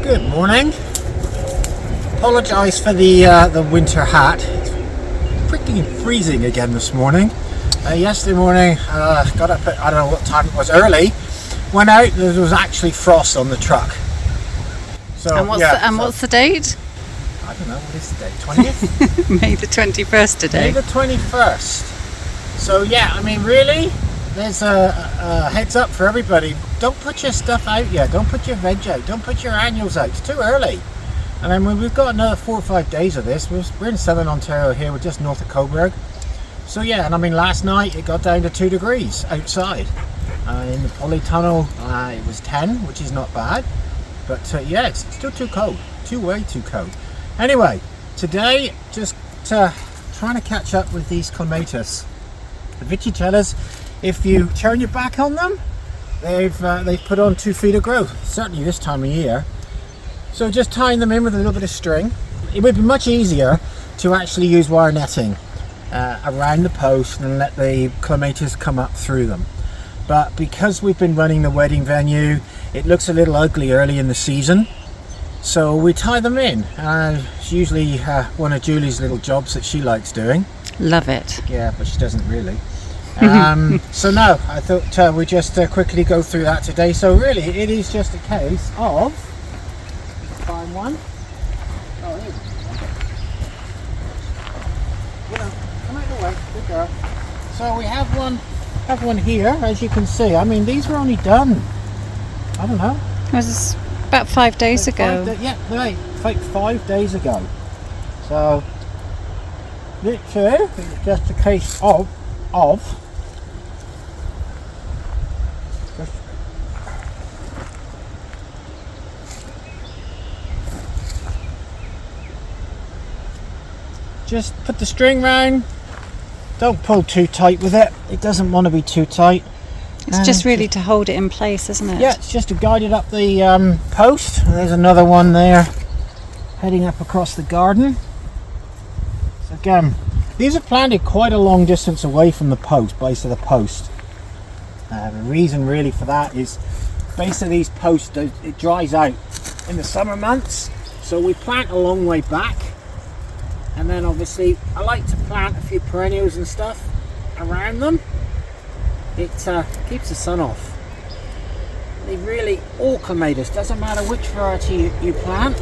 Good morning. Apologise for the winter hat. It's freaking freezing again this morning. Yesterday morning, got up at, I don't know what time it was, early. Went out, there was actually frost on the truck. So, what's the date? I don't know, what is the date? 20th? May the 21st today. May the 21st. So yeah, I mean really, there's a heads up for everybody. Don't put your stuff out yet. Don't put your veg out. Don't put your annuals out. It's too early. And then we've got another 4 or 5 days of this. We're in southern Ontario here. We're just north of Coburg. So yeah, and I mean last night it got down to 2 degrees outside. In the polytunnel it was 10, which is not bad. But yeah, it's still too cold. Way too cold. Anyway, today just trying to catch up with these clematis. The vitichellas, if you turn your back on them, they've put on 2 feet of growth, certainly this time of year. So just tying them in with a little bit of string. It would be much easier to actually use wire netting around the post and let the clematis come up through them. But because we've been running the wedding venue, it looks a little ugly early in the season. So we tie them in. It's usually one of Julie's little jobs that she likes doing. Love it. Yeah, but she doesn't really. So no, I thought we'd just quickly go through that today. So really, it is just a case of... Find one. Oh, here we go. Come out of the way. Good girl. So we have one here, as you can see. I mean, these were only done, I don't know. It was about 5 days ago. Like 5 days ago. So literally it's just a case of just put the string round. Don't pull too tight with it. It doesn't want to be too tight. It's just really to hold it in place, isn't it? Yeah, it's just to guide it up the post. And there's another one there heading up across the garden. So again, these are planted quite a long distance away from the post, base of the post. The reason really for that is base of these posts, it dries out in the summer months. So we plant a long way back. And then obviously I like to plant a few perennials and stuff around them. It keeps the sun off. They really, all clematis, doesn't matter which variety you plant.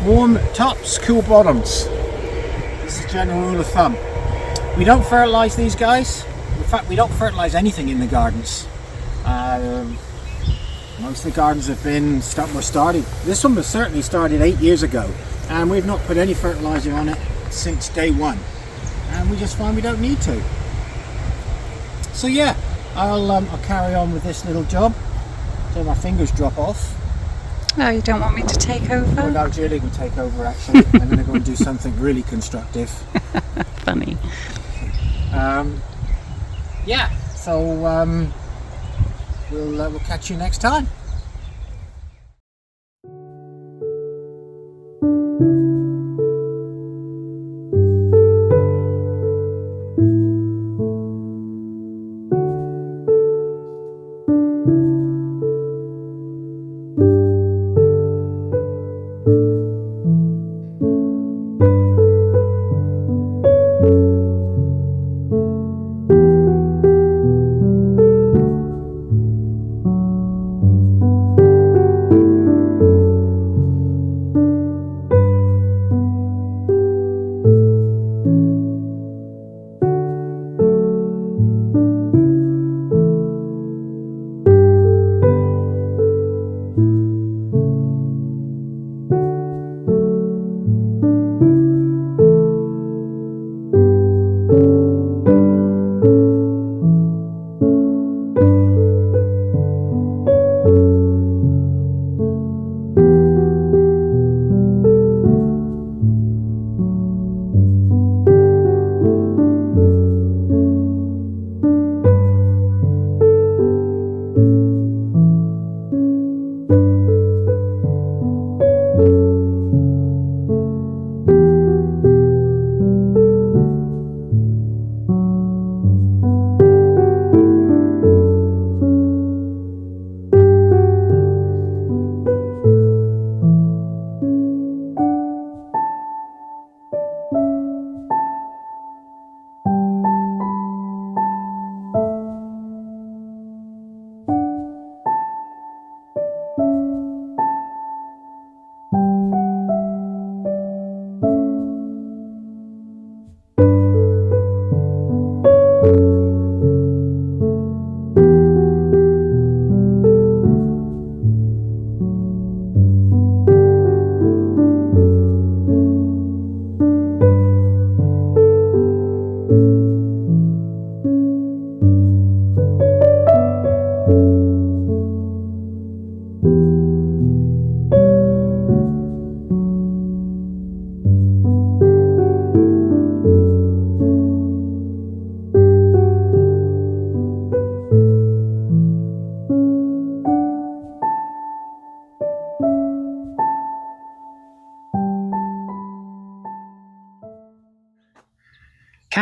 Warm tops, cool bottoms. This is the general rule of thumb. We don't fertilise these guys. In fact, we don't fertilise anything in the gardens. Most of the gardens have been started. This one was certainly started 8 years ago, and we've not put any fertiliser on it since day one. And we just find we don't need to. So yeah, I'll carry on with this little job till my fingers drop off. Oh, you don't want me to take over? Well, no, Julie can take over actually. I'm going to go and do something really constructive. Funny. Yeah, so we'll catch you next time.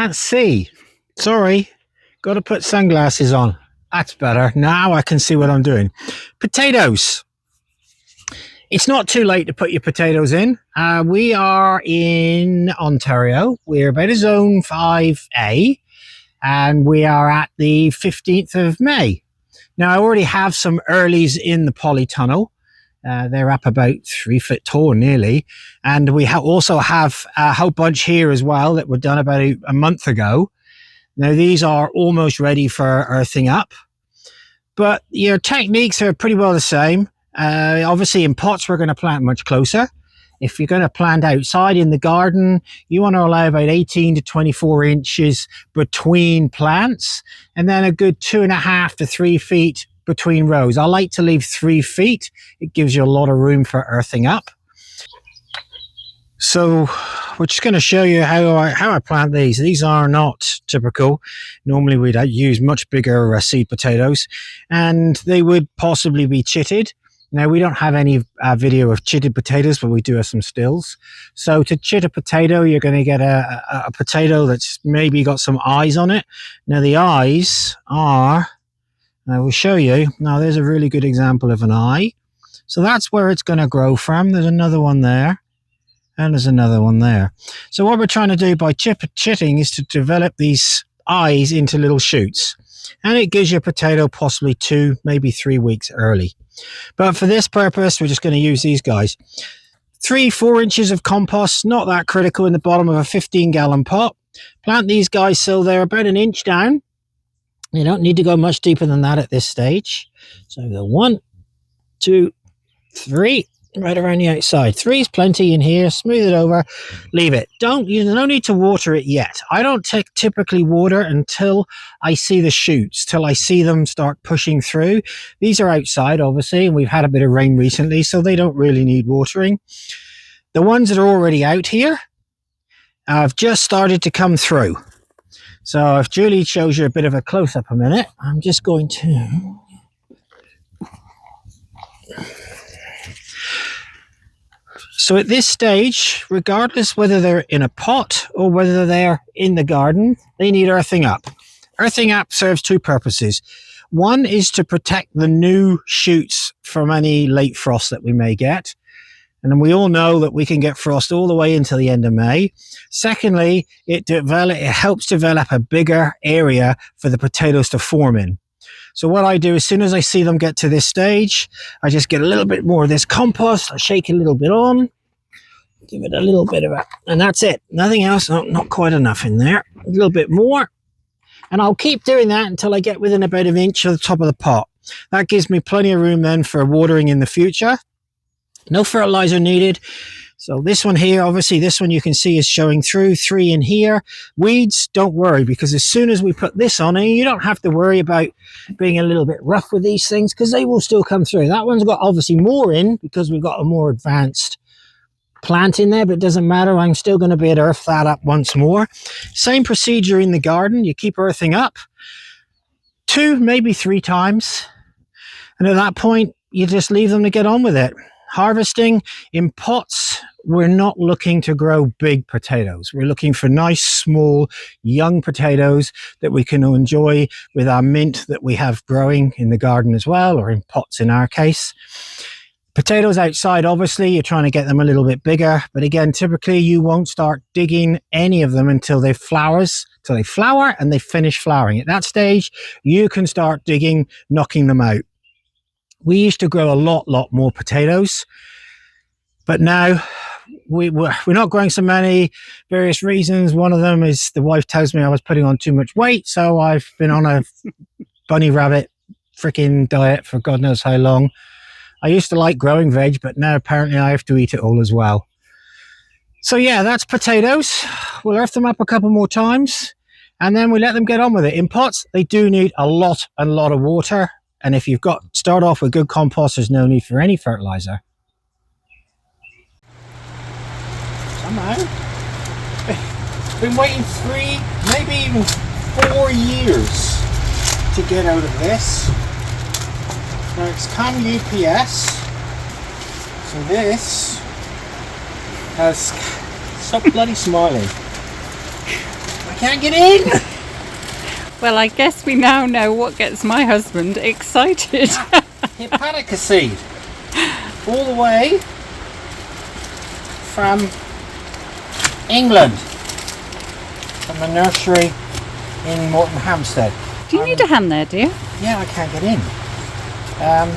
can't see. Sorry, got to put sunglasses on. That's better. Now I can see what I'm doing. Potatoes. It's not too late to put your potatoes in. We are in Ontario. We're about a zone 5A, and we are at the 15th of May. Now, I already have some earlies in the polytunnel. They're up about 3 foot tall nearly. And we also have a whole bunch here as well that were done about a month ago. Now, these are almost ready for earthing up. But your techniques are pretty well the same. Obviously, in pots, we're going to plant much closer. If you're going to plant outside in the garden, you want to allow about 18 to 24 inches between plants, and then a good 2.5 to 3 feet between rows. I like to leave 3 feet. It gives you a lot of room for earthing up. So we're just going to show you how I plant these. These are not typical. Normally we'd use much bigger seed potatoes, and they would possibly be chitted. Now, we don't have any video of chitted potatoes, but we do have some stills. So to chit a potato, you're going to get a potato that's maybe got some eyes on it. Now, the eyes are, I will show you. Now, there's a really good example of an eye. So that's where it's going to grow from. There's another one there, and there's another one there. So what we're trying to do by chitting is to develop these eyes into little shoots. And it gives your potato possibly 2, maybe 3 weeks early. But for this purpose, we're just going to use these guys. 3-4 inches of compost, not that critical, in the bottom of a 15-gallon pot. Plant these guys so they're about 1 inch down. You don't need to go much deeper than that at this stage. So go 1, 2, 3, right around the outside. 3 is plenty in here. Smooth it over, leave it. You don't need to water it yet. I don't typically water until I see the shoots, till I see them start pushing through. These are outside, obviously, and we've had a bit of rain recently, so they don't really need watering. The ones that are already out here have just started to come through. So if Julie shows you a bit of a close-up a minute, I'm just going to... So at this stage, regardless whether they're in a pot or whether they're in the garden, they need earthing up. Earthing up serves 2 purposes. One is to protect the new shoots from any late frost that we may get. And we all know that we can get frost all the way into the end of May. Secondly, it helps develop a bigger area for the potatoes to form in. So what I do, as soon as I see them get to this stage, I just get a little bit more of this compost. I shake a little bit on, give it a little bit of it, and that's it. Nothing else. No, not quite enough in there. A little bit more. And I'll keep doing that until I get within about 1 inch of the top of the pot. That gives me plenty of room then for watering in the future. No fertilizer needed. So this one here, obviously this one you can see is showing through. 3 in here. Weeds, don't worry, because as soon as we put this on, you don't have to worry about being a little bit rough with these things, because they will still come through. That one's got obviously more in because we've got a more advanced plant in there, but it doesn't matter. I'm still going to be able to earth that up once more. Same procedure in the garden. You keep earthing up 2, maybe 3 times. And at that point, you just leave them to get on with it. Harvesting in pots, we're not looking to grow big potatoes. We're looking for nice, small, young potatoes that we can enjoy with our mint that we have growing in the garden as well, or in pots in our case. Potatoes outside, obviously, you're trying to get them a little bit bigger. But again, typically you won't start digging any of them until they flower and they finish flowering. At that stage, you can start digging, knocking them out. We used to grow a lot more potatoes, but now we're not growing so many, various reasons. One of them is the wife tells me I was putting on too much weight, so I've been on a bunny rabbit freaking diet for God knows how long. I used to like growing veg, but now apparently I have to eat it all as well. So yeah, that's potatoes. We'll earth them up a couple more times, and then we let them get on with it. In pots, they do need a lot of water. And if you've start off with good compost, there's no need for any fertilizer. Somehow, been waiting 3, maybe even 4 years to get out of this. Now it's come UPS, so this has stop bloody smiling. can't get in. Well, I guess we now know what gets my husband excited. Hepatica seed. All the way from England. From a nursery in Morton Hampstead. Do you need a hand there, do you? Yeah, I can't get in. I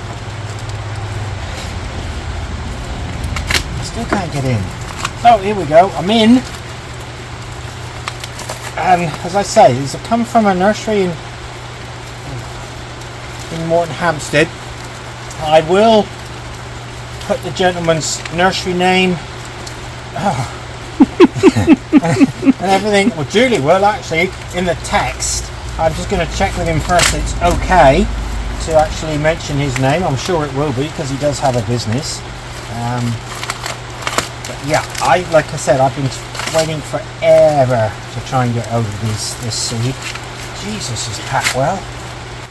still can't get in. Oh, here we go. I'm in. And as I say, these have come from a nursery in Morton Hampstead. I will put the gentleman's nursery name and everything. Well, Julie will actually in the text. I'm just going to check with him first. It's okay to actually mention his name. I'm sure it will be because he does have a business. But yeah, like I said, I've been waiting forever to try and get hold of this seed. Jesus, is packed well.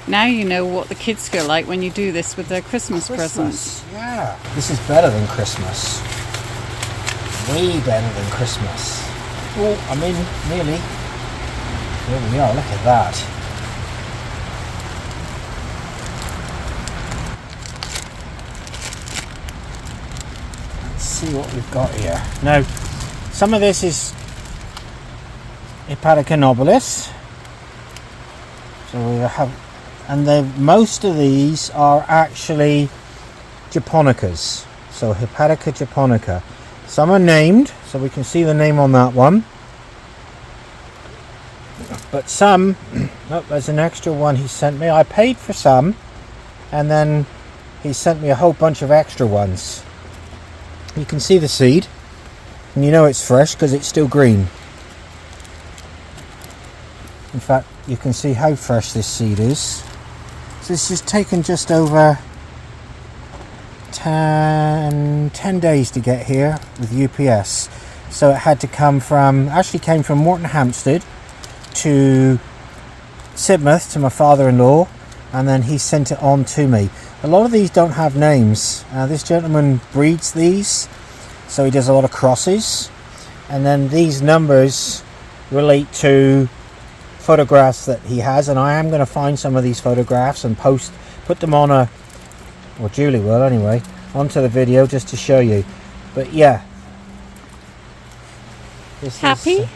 Now you know what the kids feel like when you do this with their Christmas presents. Yeah, this is better than Christmas. Way better than Christmas. Oh, I'm in nearly. There we are, look at that. Let's see what we've got here. Now, some of this is Hepatica nobilis. So we have, and most of these are actually japonicas. So Hepatica japonica. Some are named, so we can see the name on that one. But some, oh, there's an extra one he sent me. I paid for some, and then he sent me a whole bunch of extra ones. You can see the seed, and you know it's fresh because it's still green. In fact, you can see how fresh this seed is. So this has taken just over 10 days to get here with UPS. So it had to come from, actually came from Morton Hampstead to Sidmouth to my father-in-law, and then he sent it on to me. A lot of these don't have names. This gentleman breeds these, so he does a lot of crosses, and then these numbers relate to photographs that he has, and I am going to find some of these photographs and put them on or Julie will anyway, onto the video just to show you. But yeah, this happy? Is,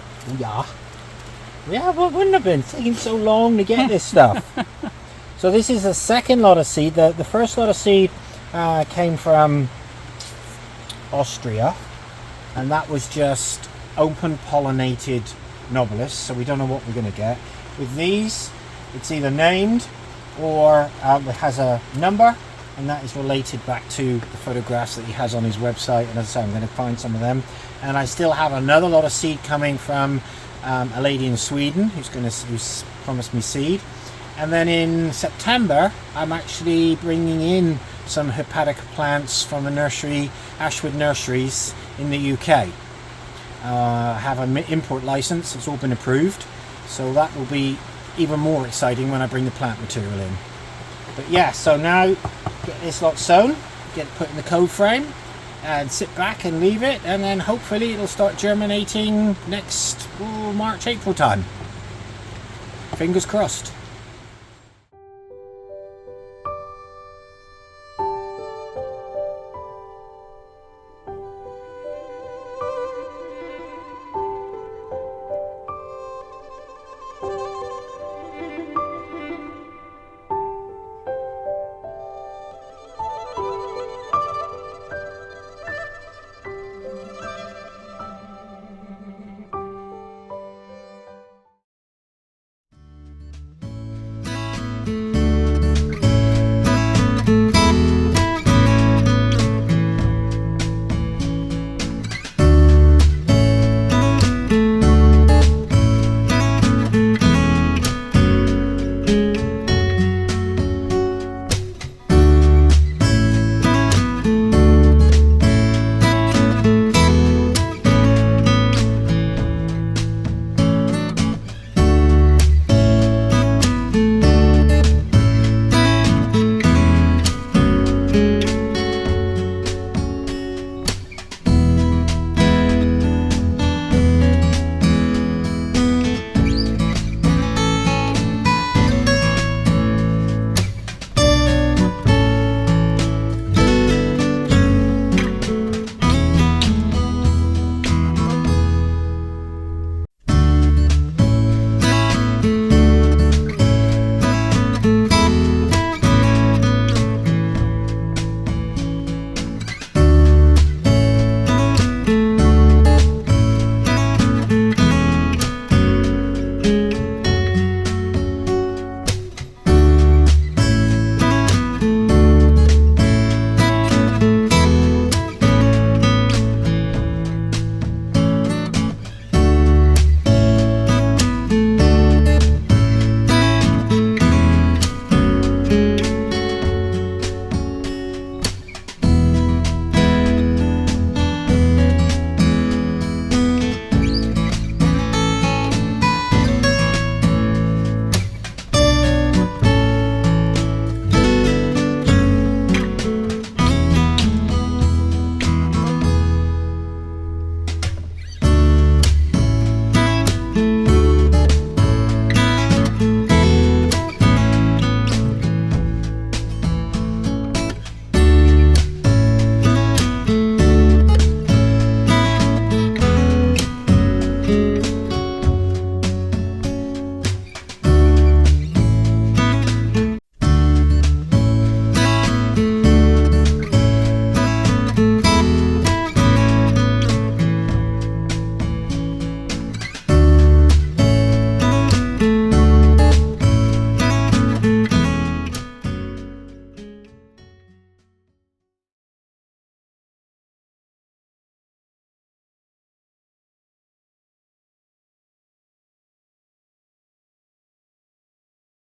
yeah, what wouldn't have been taking so long to get this stuff. So this is the second lot of seed. The first lot of seed came from Austria, and that was just open pollinated nobilis, so we don't know what we're going to get. With these, it's either named or it has a number, and that is related back to the photographs that he has on his website. And as I say, I'm going to find some of them. And I still have another lot of seed coming from a lady in Sweden who's promised me seed. And then in September, I'm actually bringing in some Hepatica plants from a nursery, Ashwood Nurseries in the UK. I have an import license, it's all been approved, so that will be even more exciting when I bring the plant material in. But yeah, so now get this lot sown, get it put in the cold frame, and sit back and leave it, and then hopefully it'll start germinating next March, April time. Fingers crossed.